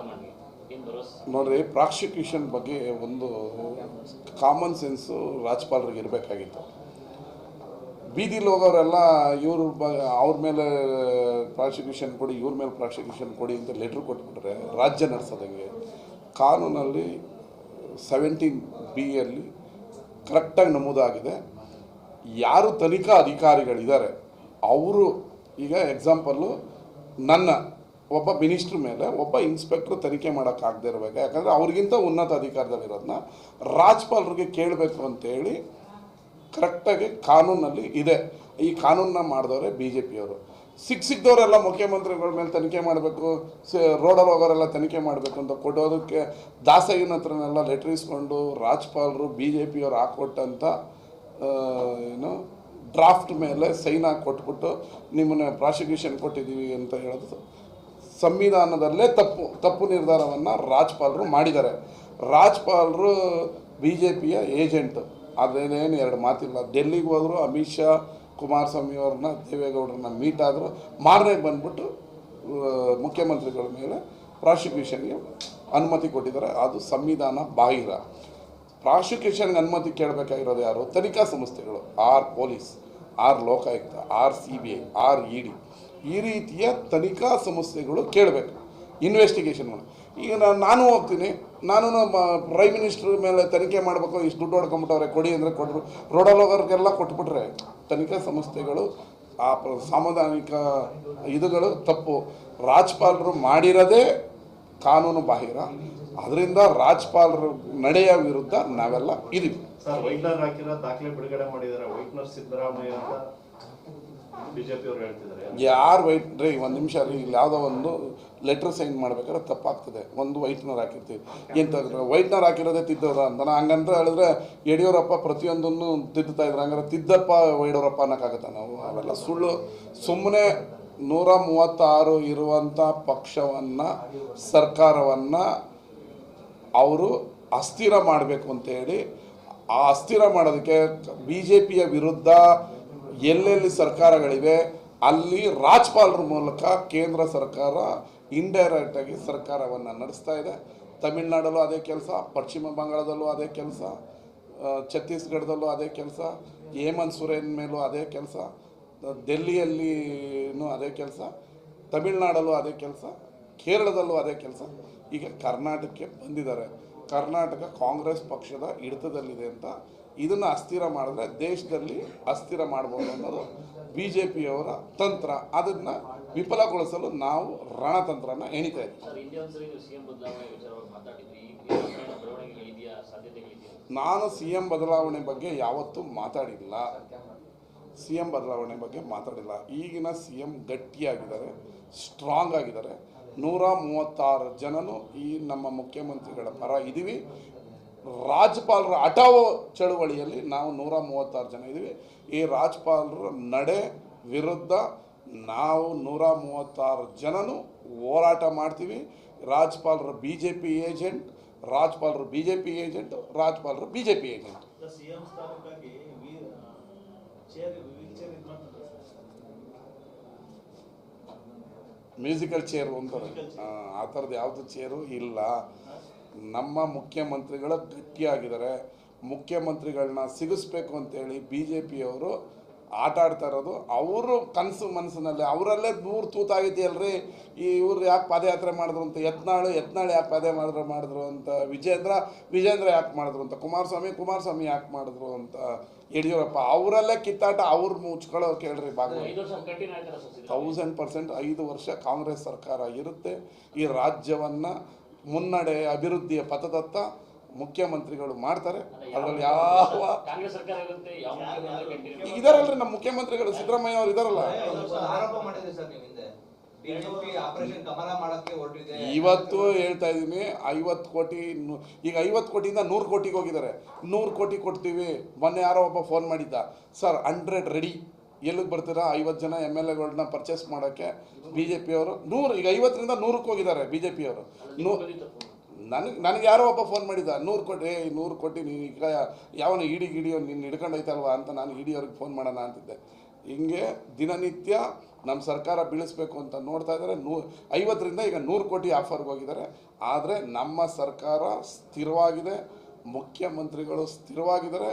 ಹೈಕಮಾಂಡ್ಗೆ ಏನು ಭರವಸೆ? ನೋಡ್ರಿ, ಪ್ರಾಸಿಕ್ಯೂಷನ್ ಬಗ್ಗೆ ಒಂದು ಕಾಮನ್ ಸೆನ್ಸು ರಾಜ್ಪಾಲರಿಗೆ ಇರಬೇಕಾಗಿತ್ತು. ಬೀದಿಲಿ ಹೋಗೋರೆಲ್ಲ ಅವ್ರ ಮೇಲೆ ಪ್ರಾಸಿಕ್ಯೂಷನ್ ಕೊಡಿ, ಇವ್ರ ಮೇಲೆ ಪ್ರಾಸಿಕ್ಯೂಷನ್ ಕೊಡಿ ಅಂತ ಲೆಟ್ರ್ ಕೊಟ್ಬಿಟ್ರೆ ರಾಜ್ಯ ನಡೆಸೋದಂಗೆ. ಕಾನೂನಲ್ಲಿ 17B ಕರೆಕ್ಟಾಗಿ ನಮೂದಾಗಿದೆ. ಯಾರು ತನಿಖಾ ಅಧಿಕಾರಿಗಳಿದ್ದಾರೆ ಅವರು, ಈಗ ಎಕ್ಸಾಂಪಲ್ಲು, ನನ್ನ ಒಬ್ಬ ಮಿನಿಸ್ಟ್ರ್ ಮೇಲೆ ಒಬ್ಬ ಇನ್ಸ್ಪೆಕ್ಟ್ರ್ ತನಿಖೆ ಮಾಡೋಕ್ಕಾಗದೇ ಇರಬೇಕು, ಯಾಕಂದರೆ ಅವ್ರಿಗಿಂತ ಉನ್ನತ ಅಧಿಕಾರದಲ್ಲಿರೋದನ್ನ ರಾಜ್ಪಾಲರಿಗೆ ಕೇಳಬೇಕು ಅಂತೇಳಿ ಕರೆಕ್ಟಾಗಿ ಕಾನೂನಲ್ಲಿ ಇದೆ. ಈ ಕಾನೂನನ್ನ ಮಾಡಿದವರೇ BJPಯವರು. ಸಿಕ್ಕಿದವರೆಲ್ಲ ಮುಖ್ಯಮಂತ್ರಿಗಳ ಮೇಲೆ ತನಿಖೆ ಮಾಡಬೇಕು, ರೋಡಲ್ಲಿ ಹೋಗೋರೆಲ್ಲ ತನಿಖೆ ಮಾಡಬೇಕು ಅಂತ ಕೊಡೋದಕ್ಕೆ ದಾಸಯ್ಯನ ಹತ್ರನೆಲ್ಲ ಲೆಟ್ರ್ ಇಸ್ಕೊಂಡು ರಾಜ್ಪಾಲರು BJPಯವರು ಹಾಕ್ಕೊಟ್ಟಂಥ ಡ್ರಾಫ್ಟ್ ಮೇಲೆ ಸೈನ್ ಹಾಕಿ ಕೊಟ್ಬಿಟ್ಟು ನಿಮ್ಮನ್ನು ಪ್ರಾಸಿಕ್ಯೂಷನ್ ಕೊಟ್ಟಿದ್ದೀವಿ ಅಂತ ಹೇಳೋದು ಸಂವಿಧಾನದಲ್ಲೇ ತಪ್ಪು ನಿರ್ಧಾರವನ್ನು ರಾಜ್ಪಾಲರು ಮಾಡಿದ್ದಾರೆ. ರಾಜ್ಪಾಲರು BJPಯ ಏಜೆಂಟು, ಅದೇನೇನು ಎರಡು ಮಾತಿಲ್ಲ. ಡೆಲ್ಲಿಗೆ ಹೋದರು, ಅಮಿತ್ ಶಾ ಕುಮಾರಸ್ವಾಮಿ ಅವ್ರನ್ನ, ದೇವೇಗೌಡರನ್ನ ಮೀಟ್ ಆದರು, ಮಾರನೇ ಬಂದ್ಬಿಟ್ಟು ಮುಖ್ಯಮಂತ್ರಿಗಳ ಮೇಲೆ ಪ್ರಾಸಿಕ್ಯೂಷನ್ಗೆ ಅನುಮತಿ ಕೊಟ್ಟಿದ್ದಾರೆ. ಅದು ಸಂವಿಧಾನ ಬಾಹಿರ. ಪ್ರಾಸಿಕ್ಯೂಷನ್ಗೆ ಅನುಮತಿ ಕೇಳಬೇಕಾಗಿರೋದು ಯಾರು? ತನಿಖಾ ಸಂಸ್ಥೆಗಳು, or police, or Lokayukta, or CBI, or ED. ಈ ರೀತಿಯ ತನಿಖಾ ಸಂಸ್ಥೆಗಳು ಕೇಳಬೇಕು ಇನ್ವೆಸ್ಟಿಗೇಷನ್ ಮಾಡಿ. ಈಗ ನಾನು ಹೋಗ್ತೀನಿ, ನಾನು ಪ್ರೈಮ್ ಮಿನಿಸ್ಟ್ರ್ ಮೇಲೆ ತನಿಖೆ ಮಾಡಬೇಕು, ಇಷ್ಟು ದುಡ್ಡು ಹೊಡ್ಕೊಂಬಿಟ್ಟವ್ರೆ ಕೊಡಿ ಅಂದರೆ ಕೊಟ್ಟರು, ರೋಡಲ್ಲಿ ಹೋಗೋರಿಗೆಲ್ಲ ಕೊಟ್ಬಿಟ್ರೆ ತನಿಖಾ ಸಂಸ್ಥೆಗಳು ಆ ಸಾಂವಿಧಾನಿಕ ಇದುಗಳು ತಪ್ಪು. ರಾಜ್ಪಾಲರು ಮಾಡಿರೋದೇ ಕಾನೂನು ಬಾಹಿರ. ಅದರಿಂದ ರಾಜ್ಪಾಲರ ನಡೆಯ ವಿರುದ್ಧ ನಾವೆಲ್ಲ ಇದೀವಿ. ಸರ್, ವೈಟ್ನರ್ ಹಾಕಿರೋ ದಾಖಲೆ ಬಿಡುಗಡೆ ಮಾಡಿದ್ದಾರೆ. ವೈಟ್ನರ್ ಸಿದ್ದರಾಮಯ್ಯ ಅಂತ BJP ಅವರು ಹೇಳ್ತಿದ್ದಾರೆ. ಯಾರು ವೈಟ್ನರ್? ಒಂದು ನಿಮಿಷ ರೀ, ಇಲ್ಲಿ ಯಾವುದೋ ಒಂದು ಲೆಟ್ರ್ ಸೈನ್ ಮಾಡ್ಬೇಕಾದ್ರೆ ತಪ್ಪಾಗ್ತದೆ. ಒಂದು ವೈಟ್ನರ್ ಹಾಕಿರ್ತೀವಿ, ಎಂತ ವೈಟ್ನರ್ ಹಾಕಿರೋದೇ ತಿದ್ದೋದ ಅಂತ ಹಂಗಂತ ಹೇಳಿದ್ರೆ ಯಡಿಯೂರಪ್ಪ ಪ್ರತಿಯೊಂದನ್ನು ತಿದ್ದುತ್ತಾ ಇದ್ರು. ಹಂಗಾರೆ ತಿದ್ದಪ್ಪ ಯಡಿಯೂರಪ್ಪ ಅನ್ನೋಕ್ಕಾಗತ್ತ ನಾವು? ಅವೆಲ್ಲ ಸುಳ್ಳು. ಸುಮ್ಮನೆ 136 ಇರುವಂಥ ಪಕ್ಷವನ್ನು, ಸರ್ಕಾರವನ್ನು ಅವರು ಅಸ್ಥಿರ ಮಾಡಬೇಕು ಅಂತೇಳಿ, ಆ ಅಸ್ಥಿರ ಮಾಡೋದಕ್ಕೆ BJPಯ ವಿರುದ್ಧ ಎಲ್ಲೆಲ್ಲಿ ಸರ್ಕಾರಗಳಿವೆ ಅಲ್ಲಿ ರಾಜ್ಪಾಲರ ಮೂಲಕ ಕೇಂದ್ರ ಸರ್ಕಾರ ಇಂಡೈರೆಕ್ಟಾಗಿ ಸರ್ಕಾರವನ್ನು ನಡೆಸ್ತಾ ಇದೆ. ತಮಿಳುನಾಡಲ್ಲೂ ಅದೇ ಕೆಲಸ, ಪಶ್ಚಿಮ ಬಂಗಾಳದಲ್ಲೂ ಅದೇ ಕೆಲಸ, ಛತ್ತೀಸ್ಗಢದಲ್ಲೂ ಅದೇ ಕೆಲಸ, ಹೇಮಂತ್ ಸೊರೇನ್ ಮೇಲೂ ಅದೇ ಕೆಲಸ, ಡೆಲ್ಲಿಯಲ್ಲಿನೂ ಅದೇ ಕೆಲಸ, ತಮಿಳುನಾಡಲ್ಲೂ ಅದೇ ಕೆಲಸ, ಕೇರಳದಲ್ಲೂ ಅದೇ ಕೆಲಸ. ಈಗ ಕರ್ನಾಟಕಕ್ಕೆ ಬಂದಿದ್ದಾರೆ. ಕರ್ನಾಟಕ ಕಾಂಗ್ರೆಸ್ ಪಕ್ಷದ ಹಿಡಿತದಲ್ಲಿದೆ ಅಂತ ಇದನ್ನು ಅಸ್ಥಿರ ಮಾಡಿದ್ರೆ ದೇಶದಲ್ಲಿ ಅಸ್ಥಿರ ಮಾಡ್ಬೋದು ಅನ್ನೋದು BJPಯವರ ತಂತ್ರ. ಅದನ್ನು ವಿಫಲಗೊಳಿಸಲು ನಾವು ರಣತಂತ್ರನ ಎಣಿತಾ ಇದ್ದೀವಿ. ನಾನು CM ಬದಲಾವಣೆ ಬಗ್ಗೆ ಯಾವತ್ತೂ ಮಾತಾಡಿಲ್ಲ. ಈಗಿನ CM ಗಟ್ಟಿಯಾಗಿದ್ದಾರೆ, ಸ್ಟ್ರಾಂಗ್ ಆಗಿದ್ದಾರೆ. 136 ಜನನು ಈ ನಮ್ಮ ಮುಖ್ಯಮಂತ್ರಿಗಳ ಪರ ಇದ್ದೀವಿ. ರಾಜ್ಪಾಲರ ಹಠಾವೋ ಚಳುವಳಿಯಲ್ಲಿ ನಾವು 136 ಜನ ಇದ್ದೀವಿ. ಈ ರಾಜ್ಪಾಲರ ನಡೆ ವಿರುದ್ಧ ನಾವು 136 ಜನನು ಹೋರಾಟ ಮಾಡ್ತೀವಿ. ರಾಜ್ಪಾಲರ BJP ಏಜೆಂಟ್, ರಾಜ್ಪಾಲರು BJP ಏಜೆಂಟು, ರಾಜ್ಪಾಲರು BJP ಏಜೆಂಟ್. ಮ್ಯೂಸಿಕಲ್ ಚೇರು ಅಂತಾರೆ, ಆ ಥರದ್ದು ಯಾವುದು ಚೇರು ಇಲ್ಲ. ನಮ್ಮ ಮುಖ್ಯಮಂತ್ರಿಗಳು ಗಟ್ಟಿಯಾಗಿದ್ದಾರೆ. ಮುಖ್ಯಮಂತ್ರಿಗಳನ್ನ ಸಿಗಿಸ್ಬೇಕು ಅಂತೇಳಿ BJPಯವರು ಆಟ ಆಡ್ತಾ ಇರೋದು. ಅವರು ಕನಸು ಮನಸ್ಸಿನಲ್ಲಿ ಅವರಲ್ಲೇ ನೂರು ತೂತಾಗಿದೆಯಲ್ರಿ. ಇವ್ರು ಯಾಕೆ ಪಾದಯಾತ್ರೆ ಮಾಡಿದ್ರು ಅಂತ ಯತ್ನಾಳ್ ಯಾಕೆ ಪಾದಯಾತ್ರೆ ಮಾಡಿದ್ರು ಅಂತ, ವಿಜೇಂದ್ರ ಯಾಕೆ ಮಾಡಿದ್ರು ಅಂತ, ಕುಮಾರಸ್ವಾಮಿ ಯಾಕೆ ಮಾಡಿದ್ರು ಅಂತ ಯಡಿಯೂರಪ್ಪ. ಅವರಲ್ಲೇ ಕಿತ್ತಾಟ. ಅವ್ರು ಮುಚ್ಕೊಳ್ಳೋ ಕೇಳ್ರಿ ಭಾಗ 1000% 5 ವರ್ಷ ಕಾಂಗ್ರೆಸ್ ಸರ್ಕಾರ ಇರುತ್ತೆ. ಈ ರಾಜ್ಯವನ್ನು ಮುನ್ನಡೆ ಅಭಿವೃದ್ಧಿಯ ಪಥದತ್ತ ಮುಖ್ಯಮಂತ್ರಿಗಳು ಮಾಡ್ತಾರೆ. ಅದರಲ್ಲಿ ಯಾವ ಇದಾರಲ್ರಿ ನಮ್ಮ ಮುಖ್ಯಮಂತ್ರಿಗಳು, ಸಿದ್ದರಾಮಯ್ಯ ಅವರು ಇದಾರಲ್ಲ. ಇವತ್ತು ಹೇಳ್ತಾ ಇದ್ದೀನಿ, 50 ಕೋಟಿ, ಈಗ 50 ಕೋಟಿಯಿಂದ 100 ಕೋಟಿಗೆ ಹೋಗಿದ್ದಾರೆ. 100 ಕೋಟಿ ಕೊಡ್ತೀವಿ. ಮೊನ್ನೆ ಯಾರೋ ಒಬ್ಬ ಫೋನ್ ಮಾಡಿದ್ದ, ಸರ್ 100 ರೆಡಿ, ಎಲ್ಲಿಗೆ ಬರ್ತೀರಾ? 50 ಜನ MLAಗಳನ್ನ ಪರ್ಚೇಸ್ ಮಾಡೋಕ್ಕೆ BJPಯವರು 100, ಈಗ 50ರಿಂದ 100ಕ್ಕೆ ಹೋಗಿದ್ದಾರೆ BJPಯವರು. ನನಗೆ ಯಾರೋ ಒಬ್ಬ ಫೋನ್ ಮಾಡಿದ್ದ, 100 ಕೋಟಿ, 100 ಕೋಟಿ ನೀನು ಈಗ ಯಾವನ ಇಡಿಯೋ ನಿನ್ನ ಹಿಡ್ಕೊಂಡು ಐತಲ್ವಾ ಅಂತ ನಾನು ಇಡಿಯೋರಿಗೆ ಫೋನ್ ಮಾಡೋಣ ಅಂತಿದ್ದೆ. ಹಿಂಗೆ ದಿನನಿತ್ಯ ನಮ್ಮ ಸರ್ಕಾರ ಬೀಳಿಸ್ಬೇಕು ಅಂತ ನೋಡ್ತಾ ಇದ್ದಾರೆ. 50ರಿಂದ ಈಗ 100 ಕೋಟಿ ಆಫರ್ಗೆ ಹೋಗಿದ್ದಾರೆ. ಆದರೆ ನಮ್ಮ ಸರ್ಕಾರ ಸ್ಥಿರವಾಗಿದೆ, ಮುಖ್ಯಮಂತ್ರಿಗಳು ಸ್ಥಿರವಾಗಿದ್ದಾರೆ,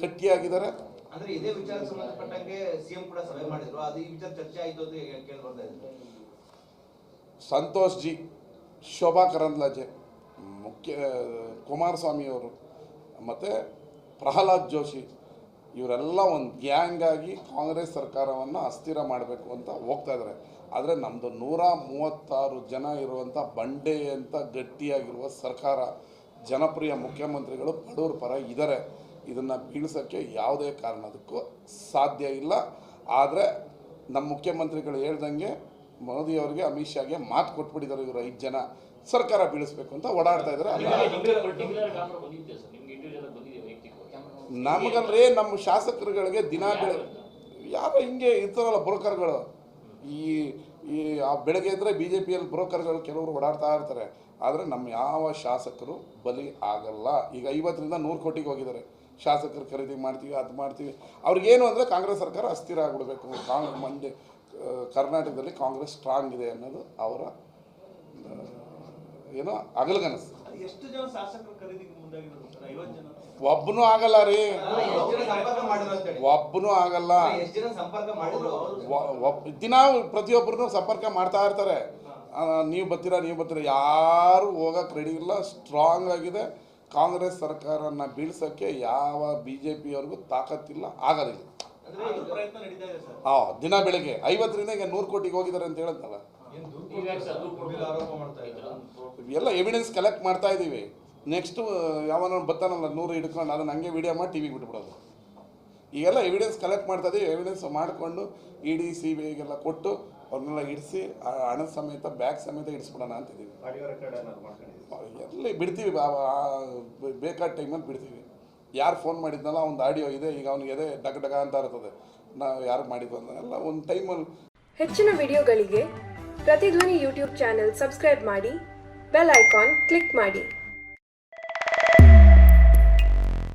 ಗಟ್ಟಿಯಾಗಿದ್ದಾರೆ. ಅಂದ್ರೆ ಇದೇ ವಿಚಾರಕ್ಕೆ ಸಂಬಂಧಪಟ್ಟಂಗೆ ಸಿಎಂ ಕೂಡ ಸಭೆ ಮಾಡಿದ್ರು, ಅದು ಈ ವಿಚಾರ ಚರ್ಚೆ ಆಯಿತು ಅಂತ ಕೇಳಿ ಬರ್ತಾ ಇದೆ. ಸಂತೋಷ್ ಜಿ, ಶೋಭಾ ಕರಂದ್ಲಾಜೆ, ಕುಮಾರಸ್ವಾಮಿ ಅವರು ಮತ್ತು ಪ್ರಹ್ಲಾದ್ ಜೋಶಿ ಇವರೆಲ್ಲ ಒಂದು ಗ್ಯಾಂಗ್ ಆಗಿ ಕಾಂಗ್ರೆಸ್ ಸರ್ಕಾರವನ್ನು ಅಸ್ಥಿರ ಮಾಡಬೇಕು ಅಂತ ಹೋಗ್ತಾ ಇದ್ದಾರೆ. ಆದರೆ ನಮ್ಮದು 136 ಜನ ಇರುವಂಥ ಬಂಡೆ ಅಂತ ಗಟ್ಟಿಯಾಗಿರುವ ಸರ್ಕಾರ, ಜನಪ್ರಿಯ ಮುಖ್ಯಮಂತ್ರಿಗಳು ಬಡವ್ರ ಪರ ಇದ್ದಾರೆ. ಇದನ್ನು ಬೀಳ್ಸೋಕ್ಕೆ ಯಾವುದೇ ಕಾರಣದಕ್ಕೂ ಸಾಧ್ಯ ಇಲ್ಲ. ಆದರೆ ನಮ್ಮ ಮುಖ್ಯಮಂತ್ರಿಗಳು ಹೇಳ್ದಂಗೆ ಮೋದಿಯವರಿಗೆ, ಅಮಿತ್ ಶಾಗೆ ಮಾತು ಕೊಟ್ಬಿಟ್ಟಿದ್ದಾರೆ. ಇವರು 5 ಜನ ಸರ್ಕಾರ ಬೀಳಿಸ್ಬೇಕು ಅಂತ ಓಡಾಡ್ತಾ ಇದ್ದಾರೆ. ನಮಗಲ್ರಿ, ನಮ್ಮ ಶಾಸಕರುಗಳಿಗೆ ದಿನ ಯಾರೋ ಹಿಂಗೆ ಇರ್ತಾರಲ್ಲ ಬ್ರೋಕರ್ಗಳು, ಈ ಬೆಳಗ್ಗೆ ಇದ್ದರೆ ಬಿ ಜೆ ಪಿಯಲ್ಲಿ ಬ್ರೋಕರ್ಗಳು ಕೆಲವರು ಓಡಾಡ್ತಾ ಇರ್ತಾರೆ. ಆದರೆ ನಮ್ಮ ಯಾವ ಶಾಸಕರು ಬಲಿ ಆಗಲ್ಲ. ಈಗ 50ರಿಂದ 100 ಕೋಟಿಗೆ ಹೋಗಿದ್ದಾರೆ. ಶಾಸಕರು ಖರೀದಿ ಮಾಡ್ತೀವಿ, ಅದು ಮಾಡ್ತೀವಿ. ಅವ್ರಿಗೇನು ಅಂದರೆ ಕಾಂಗ್ರೆಸ್ ಸರ್ಕಾರ ಅಸ್ಥಿರ ಆಗಿಬಿಡ್ಬೇಕು, ಕರ್ನಾಟಕದಲ್ಲಿ ಕಾಂಗ್ರೆಸ್ ಸ್ಟ್ರಾಂಗ್ ಇದೆ ಅನ್ನೋದು ಅವರ ಏನೋ ಅಗಲಗನಸು. ಎಷ್ಟು ಜನ ಶಾಸಕರು ಖರೀದಿಗೆ ಮುಂದಾಗಿರೋದು ಸರ್? 50 ಜನ? ಒಬ್ಬನೂ ಆಗಲ್ಲ ರೀ, ಒಬ್ಬನೂ ಆಗಲ್ಲ. ದಿನ ಪ್ರತಿಯೊಬ್ಬರನ್ನು ಸಂಪರ್ಕ ಮಾಡ್ತಾ ಇರ್ತಾರೆ. ನೀವು ಬರ್ತೀರಾ, ಯಾರು ಹೋಗಕ್ಕೆ ರೆಡಿ ಇಲ್ಲ. ಸ್ಟ್ರಾಂಗ್ ಆಗಿದೆ. ಕಾಂಗ್ರೆಸ್ ಸರ್ಕಾರನ ಬೀಳ್ಸೋಕ್ಕೆ ಯಾವ ಬಿ ಜೆ ಪಿಯವ್ರಿಗೂ ತಾಕತ್ತಿಲ್ಲ, ಆಗೋದಿಲ್ಲ. ದಿನ ಬೆಳಗ್ಗೆ 50ರಿಂದ ಈಗ 100 ಕೋಟಿಗೆ ಹೋಗಿದ್ದಾರೆ ಅಂತ ಹೇಳಿದ್ನಲ್ಲ. ಎಲ್ಲ ಎವಿಡೆನ್ಸ್ ಕಲೆಕ್ಟ್ ಮಾಡ್ತಾ ಇದ್ದೀವಿ. ನೆಕ್ಸ್ಟು ಯಾವನ ಬರ್ತಾನಲ್ಲ 100 ಹಿಡ್ಕೊಂಡು ಅದನ್ನು ಹಂಗೆ ವಿಡಿಯೋ ಮಾಡಿ ಟಿವಿಗೆ ಬಿಟ್ಬಿಡೋದು. ಈಗೆಲ್ಲ ಎವಿಡೆನ್ಸ್ ಕಲೆಕ್ಟ್ ಮಾಡ್ತಾ ಇದ್ದೀವಿ. ಎವಿಡೆನ್ಸ್ ಮಾಡಿಕೊಂಡು ED CBIಗೆಲ್ಲ ಕೊಟ್ಟು ಅವ್ರನ್ನೆಲ್ಲ ಇಡಿಸಿ ಹಣದ ಸಮೇತ ಬ್ಯಾಗ್ ಸಮೇತ ಇಡಿಸ್ಬಿಡೋಣ ಅಂತಿದ್ದೀವಿ. ಎಲ್ಲಿ ಬಿಡ್ತೀವಿ, ಬೇಕಾದ ಟೈಮಲ್ಲಿ ಬಿಡ್ತೀವಿ. ಯಾರು ಫೋನ್ ಮಾಡಿದ್ನಲ್ಲ ಒಂದು ಆಡಿಯೋ ಇದೆ, ಈಗ ಅವನಿಗೆ ಎದೆ ಡಗ ಡಗ ಅಂತ ಇರ್ತದೆ. ನಾವು ಯಾರು ಮಾಡಿದ್ವು ಎಲ್ಲ ಒಂದು ಟೈಮಲ್ಲಿ. ಹೆಚ್ಚಿನ ವಿಡಿಯೋಗಳಿಗೆ ಪ್ರತಿಧ್ವನಿ ಯೂಟ್ಯೂಬ್ ಚಾನೆಲ್ ಸಬ್ಸ್ಕ್ರೈಬ್ ಮಾಡಿ, ಬೆಲ್ ಐಕಾನ್ ಕ್ಲಿಕ್ ಮಾಡಿ.